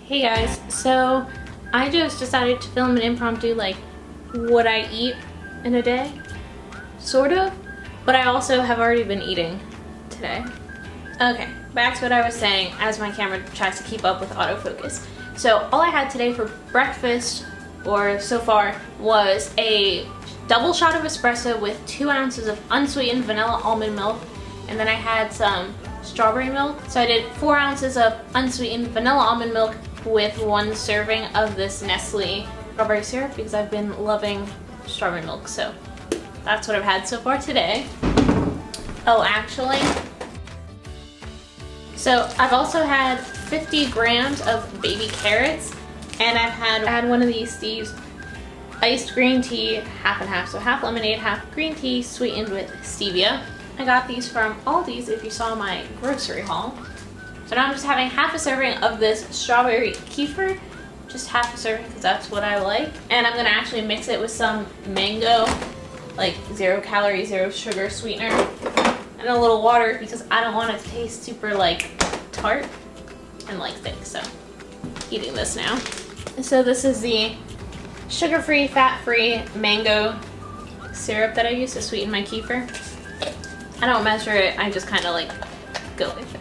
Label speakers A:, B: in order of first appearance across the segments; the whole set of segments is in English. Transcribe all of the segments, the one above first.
A: Hey guys, so I just decided to film an impromptu like what I eat in a day, sort of, but I also have already been eating today. Okay, back to what I was saying as my camera tries to keep up with autofocus. So all I had today for breakfast, or so far, was a double shot of espresso with 2 ounces of unsweetened vanilla almond milk, and then I had some strawberry milk. So I did 4 ounces of unsweetened vanilla almond milk with 1 serving of this Nestle strawberry syrup because I've been loving strawberry milk. So that's what I've had so far today. Oh, actually, so I've also had 50 grams of baby carrots, and I've had one of these iced green tea, half and half, so half lemonade, half green tea, sweetened with stevia. I got these from Aldi's if you saw my grocery haul. So now I'm just having half a serving of this strawberry kefir, just half a serving because that's what I like. And I'm gonna actually mix it with some mango, like 0 calorie, 0 sugar sweetener, and a little water because I don't want it to taste super like tart and like thick. So eating this now. And so this is the sugar-free, fat-free mango syrup that I use to sweeten my kefir. I don't measure it, I just kind of like go with it.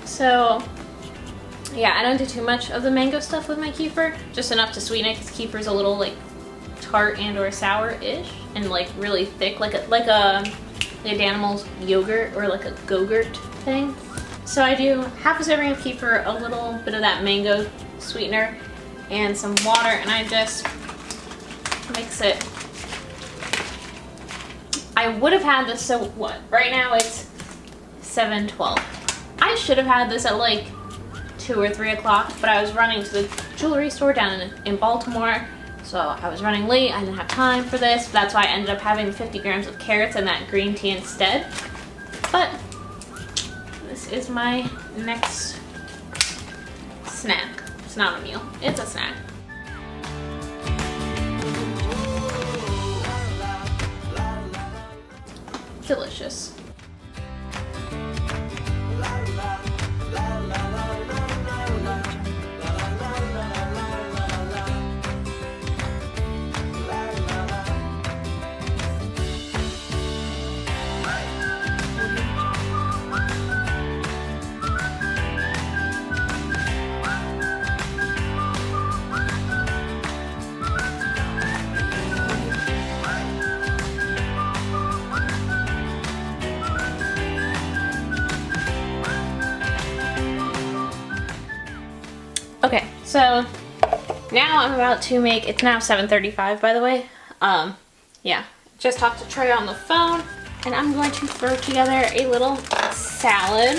A: So yeah, I don't do too much of the mango stuff with my kefir, just enough to sweeten it because kefir's a little like tart and or sour-ish and like really thick, like a Danimals yogurt or like a Go-Gurt thing. So I do half a serving of kefir, a little bit of that mango sweetener, and some water, and I just mix it. I would have had this, so what? Right now it's 7:12. I should have had this at like 2 or 3 o'clock, but I was running to the jewelry store down in Baltimore, so I was running late. I didn't have time for this. That's why I ended up having 50 grams of carrots and that green tea instead. But this is my next snack. It's not a meal, it's a snack. Delicious. Okay, so now I'm about to make, it's now 7:35 by the way. Yeah, just talked to Trey on the phone, and I'm going to throw together a little salad.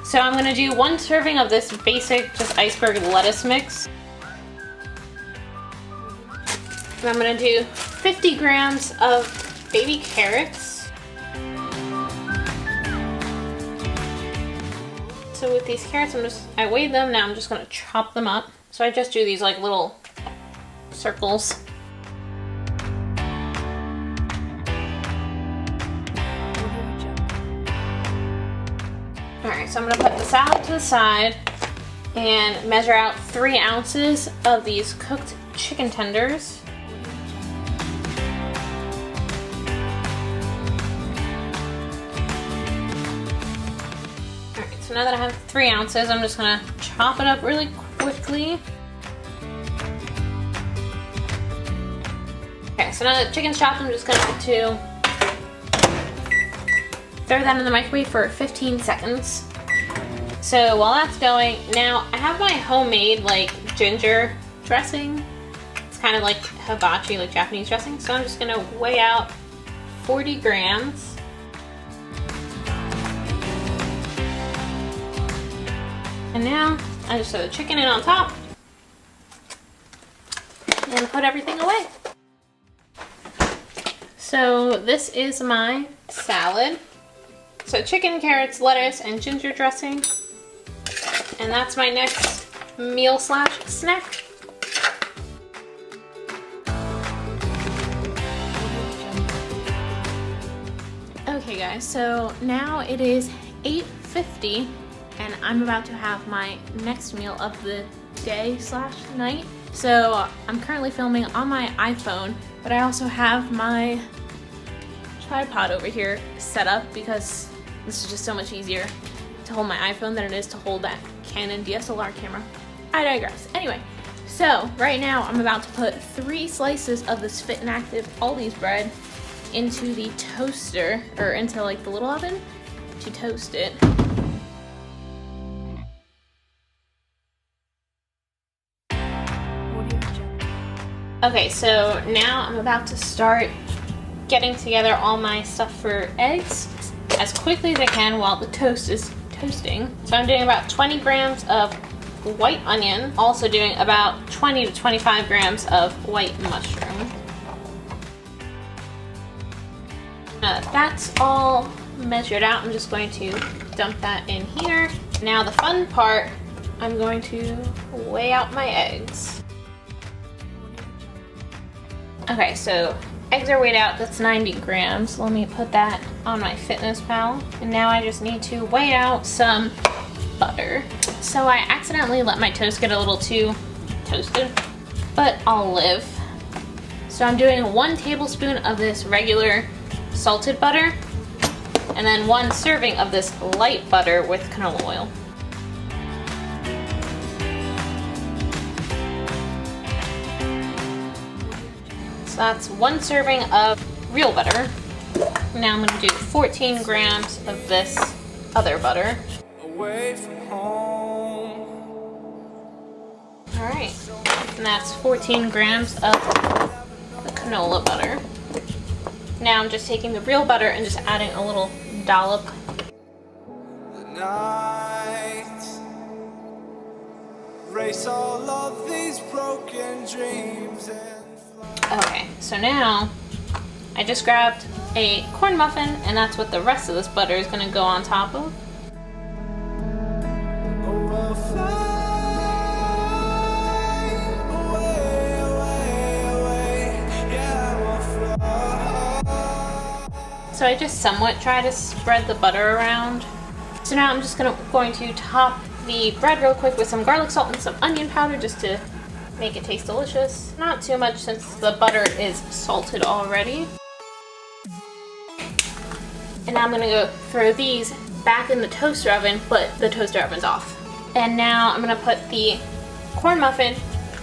A: So I'm gonna do 1 serving of this basic just iceberg lettuce mix. And I'm gonna do 50 grams of baby carrots. So with these carrots, I weighed them, now I'm just gonna chop them up. So I just do these like little circles. Alright, so I'm gonna put the salad to the side and measure out 3 ounces of these cooked chicken tenders. So now that I have 3 ounces, I'm just gonna chop it up really quickly. Okay, so now that the chicken's chopped, I'm just gonna have to throw that in the microwave for 15 seconds. So while that's going, now I have my homemade like ginger dressing. It's kind of like hibachi, like Japanese dressing. So I'm just gonna weigh out 40 grams. And now I just throw the chicken in on top and put everything away. So this is my salad. So chicken, carrots, lettuce, and ginger dressing. And that's my next meal / snack. Okay guys, guys, so now it is 8:50 and I'm about to have my next meal of the day / night. So I'm currently filming on my iPhone, but I also have my tripod over here set up because this is just so much easier to hold my iPhone than it is to hold that Canon DSLR camera. I digress. Anyway, so right now I'm about to put 3 slices of this Fit and Active Aldi's bread into the toaster, or into like the little oven to toast it. Okay, so now I'm about to start getting together all my stuff for eggs as quickly as I can while the toast is toasting. So I'm doing about 20 grams of white onion, also doing about 20 to 25 grams of white mushroom. That's all measured out. I'm just going to dump that in here. Now the fun part, I'm going to weigh out my eggs. Okay, so eggs are weighed out, that's 90 grams. Let me put that on my Fitness Pal. And now I just need to weigh out some butter. So I accidentally let my toast get a little too toasted, but I'll live. So I'm doing 1 tablespoon of this regular salted butter, and then 1 serving of this light butter with canola oil. So that's 1 serving of real butter. Now I'm going to do 14 grams of this other butter. Away from home. All right, and that's 14 grams of the canola butter. Now I'm just taking the real butter and just adding a little dollop. The night, race all of these broken dreams. Okay, so now I just grabbed a corn muffin, and that's what the rest of this butter is going to go on top of. So I just somewhat try to spread the butter around. So now I'm just going to top the bread real quick with some garlic salt and some onion powder just to make it taste delicious. Not too much since the butter is salted already. And now I'm gonna go throw these back in the toaster oven, but the toaster oven's off. And now I'm gonna put the corn muffin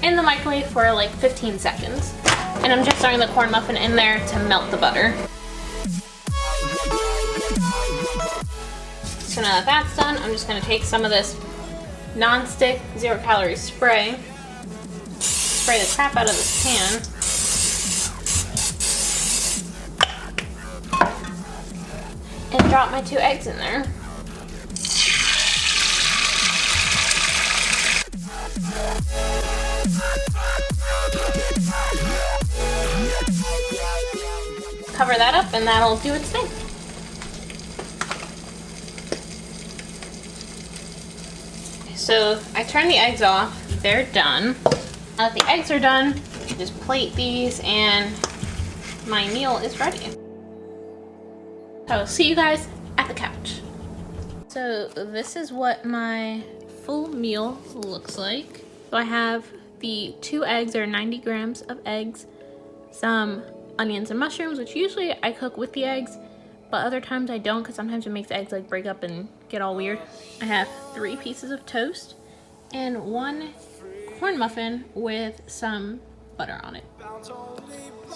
A: in the microwave for like 15 seconds. And I'm just throwing the corn muffin in there to melt the butter. So now that that's done, I'm just gonna take some of this non-stick 0-calorie spray, spray the crap out of this pan, and drop my 2 eggs in there. Cover that up and that'll do its thing. So I turn the eggs off, they're done. Now that the eggs are done, just plate these and my meal is ready. I will see you guys at the couch. So this is what my full meal looks like. So I have the 2 eggs, or 90 grams of eggs, some onions and mushrooms, which usually I cook with the eggs, but other times I don't because sometimes it makes eggs like break up and get all weird. I have 3 pieces of toast and 1 corn muffin with some butter on it.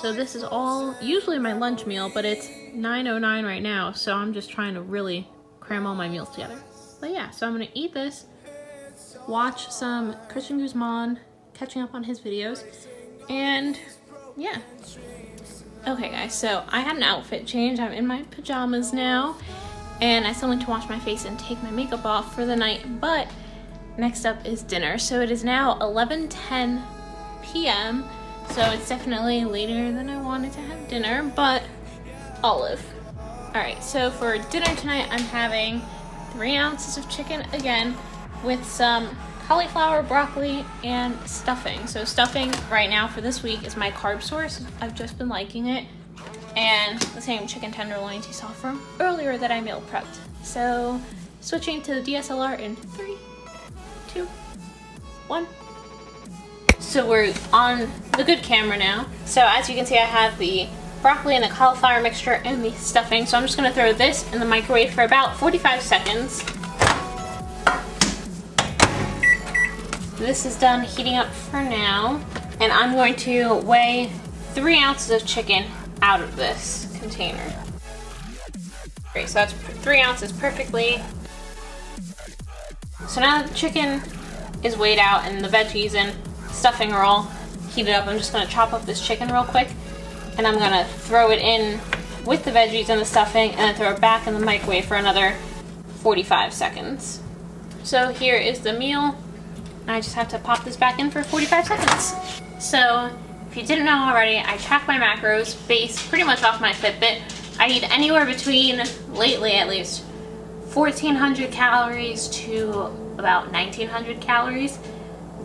A: So this is all usually my lunch meal, but it's 9:09 right now, so I'm just trying to really cram all my meals together. But yeah, so I'm gonna eat this, watch some Christian Guzman, catching up on his videos, and yeah. Okay guys, so I had an outfit change. I'm in my pajamas now, and I still need to wash my face and take my makeup off for the night, but next up is dinner. So it is now 11:10 p.m., so it's definitely later than I wanted to have dinner, but I'll live. Alright, so for dinner tonight, I'm having 3 ounces of chicken again with some cauliflower, broccoli, and stuffing. So stuffing right now for this week is my carb source. I've just been liking it, and the same chicken tenderloins you saw from earlier that I meal prepped. So switching to the DSLR in 3, 2, 1. So we're on the good camera now. So as you can see, I have the broccoli and the cauliflower mixture and the stuffing. So I'm just gonna throw this in the microwave for about 45 seconds. This is done heating up for now. And I'm going to weigh 3 ounces of chicken out of this container. Great, so that's 3 ounces perfectly. So now that the chicken is weighed out and the veggies and stuffing are all heated up, I'm just gonna chop up this chicken real quick, and I'm gonna throw it in with the veggies and the stuffing and then throw it back in the microwave for another 45 seconds. So here is the meal. I just have to pop this back in for 45 seconds. So if you didn't know already, I track my macros based pretty much off my Fitbit. I eat anywhere between, lately at least, 1,400 calories to about 1,900 calories.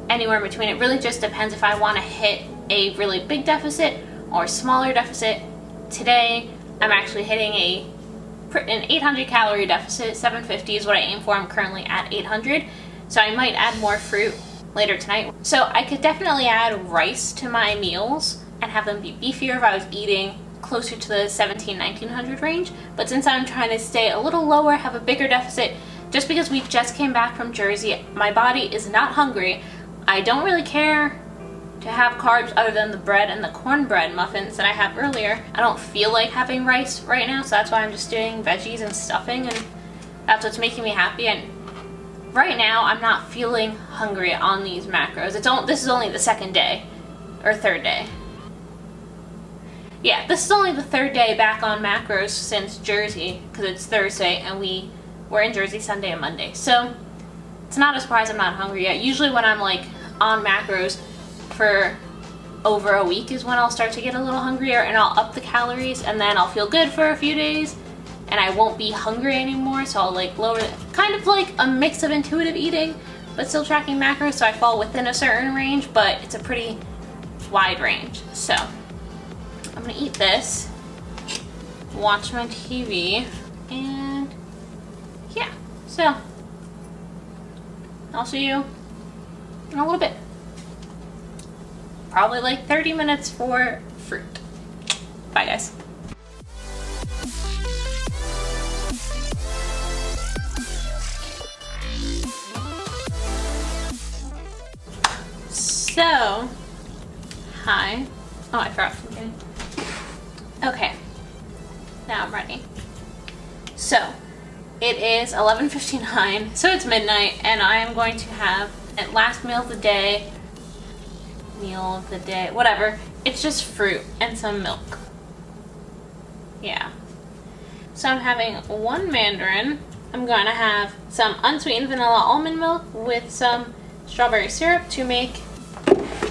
A: Anywhere between. It really just depends if I want to hit a really big deficit or a smaller deficit. Today, I'm actually hitting an 800 calorie deficit. 750 is what I aim for. I'm currently at 800. So I might add more fruit later tonight. So I could definitely add rice to my meals and have them be beefier if I was eating closer to the 1,700-1,900 range. But since I'm trying to stay a little lower, have a bigger deficit, just because we just came back from Jersey, my body is not hungry. I don't really care to have carbs other than the bread and the cornbread muffins that I had earlier. I don't feel like having rice right now, so that's why I'm just doing veggies and stuffing, and that's what's making me happy. And right now, I'm not feeling hungry on these macros. This is only the second day, or third day. Yeah, this is only the third day back on macros since Jersey, because it's Thursday, and we were in Jersey Sunday and Monday. So it's not a surprise I'm not hungry yet. Usually when I'm like on macros for over a week is when I'll start to get a little hungrier, and I'll up the calories, and then I'll feel good for a few days, and I won't be hungry anymore, so I'll like lower it. Kind of like a mix of intuitive eating, but still tracking macros, so I fall within a certain range, but it's a pretty wide range. So I'm gonna eat this, watch my TV, and yeah, so I'll see you in a little bit. Probably like 30 minutes for fruit. Bye guys. So, hi. Oh, I forgot something. Okay, now I'm ready. So, it is 11:59, so it's midnight, and I am going to have a last meal of the day, whatever. It's just fruit and some milk. Yeah. So I'm having one mandarin. I'm going to have some unsweetened vanilla almond milk with some strawberry syrup to make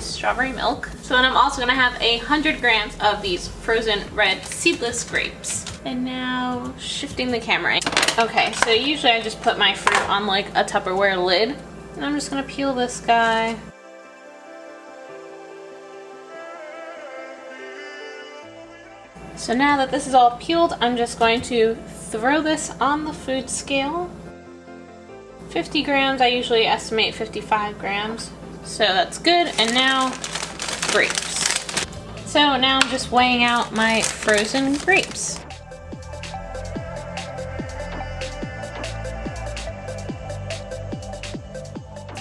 A: strawberry milk. So then I'm also going to have 100 grams of these frozen red seedless grapes. And now shifting the camera. Okay, so usually I just put my fruit on like a Tupperware lid. And I'm just going to peel this guy. So now that this is all peeled, I'm just going to throw this on the food scale. 50 grams, I usually estimate 55 grams. So that's good. And now, grapes. So now I'm just weighing out my frozen grapes.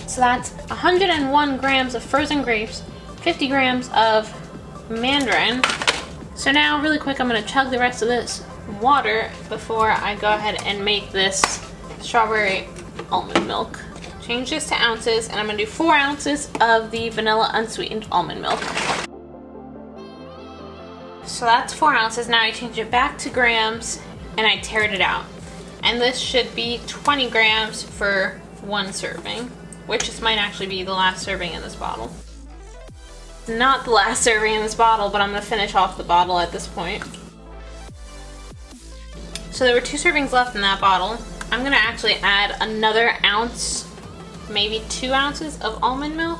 A: So that's 101 grams of frozen grapes, 50 grams of mandarin. So now, really quick, I'm going to chug the rest of this water before I go ahead and make this strawberry almond milk. Change this to ounces, and I'm going to do 4 ounces of the vanilla unsweetened almond milk. So that's 4 ounces. Now I change it back to grams, and I tiered it out. And this should be 20 grams for 1 serving, which this might actually be the last serving in this bottle. Not the last serving in this bottle, but I'm going to finish off the bottle at this point. So there were 2 servings left in that bottle. I'm going to actually add another ounce, maybe 2 ounces of almond milk.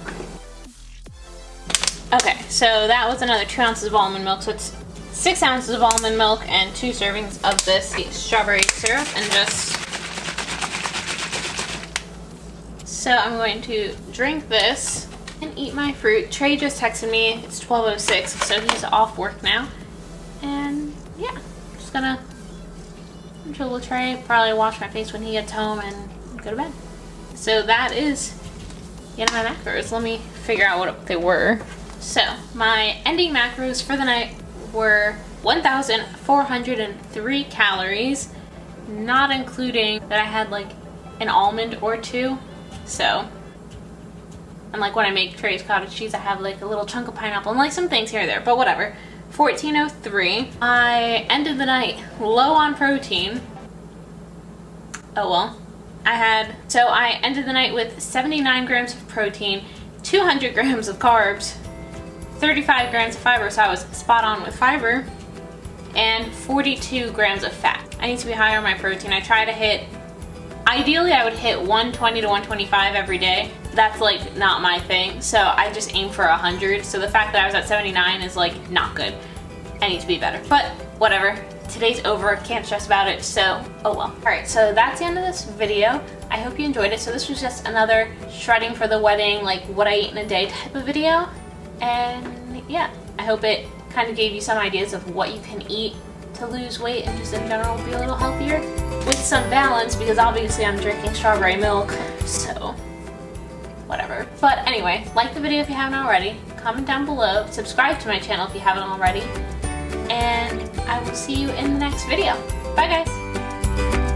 A: Okay, so that was another 2 ounces of almond milk, so it's 6 ounces of almond milk and 2 servings of this strawberry syrup, and just... So I'm going to drink this and eat my fruit. Trey just texted me. It's 12:06, so he's off work now. And yeah, just gonna chill with Trey, probably wash my face when he gets home, and go to bed. So that is the end of my macros. Let me figure out what they were. So my ending macros for the night were 1,403 calories, not including that I had like an almond or 2. So, and like when I make Trey's cottage cheese, I have like a little chunk of pineapple and like some things here or there, but whatever. 1,403. I ended the night low on protein. Oh well. I ended the night with 79 grams of protein, 200 grams of carbs, 35 grams of fiber, so I was spot on with fiber, and 42 grams of fat. I need to be higher on my protein. I try to hit, ideally I would hit 120 to 125 every day. That's like not my thing, so I just aim for 100. So the fact that I was at 79 is like not good. I need to be better, but whatever. Today's over, can't stress about it, so oh well. Alright, so that's the end of this video. I hope you enjoyed it. So this was just another shredding for the wedding, like what I ate in a day type of video. And yeah, I hope it kind of gave you some ideas of what you can eat to lose weight and just in general be a little healthier with some balance, because obviously I'm drinking strawberry milk, so whatever. But anyway, like the video if you haven't already, comment down below, subscribe to my channel if you haven't already, and I will see you in the next video. Bye guys!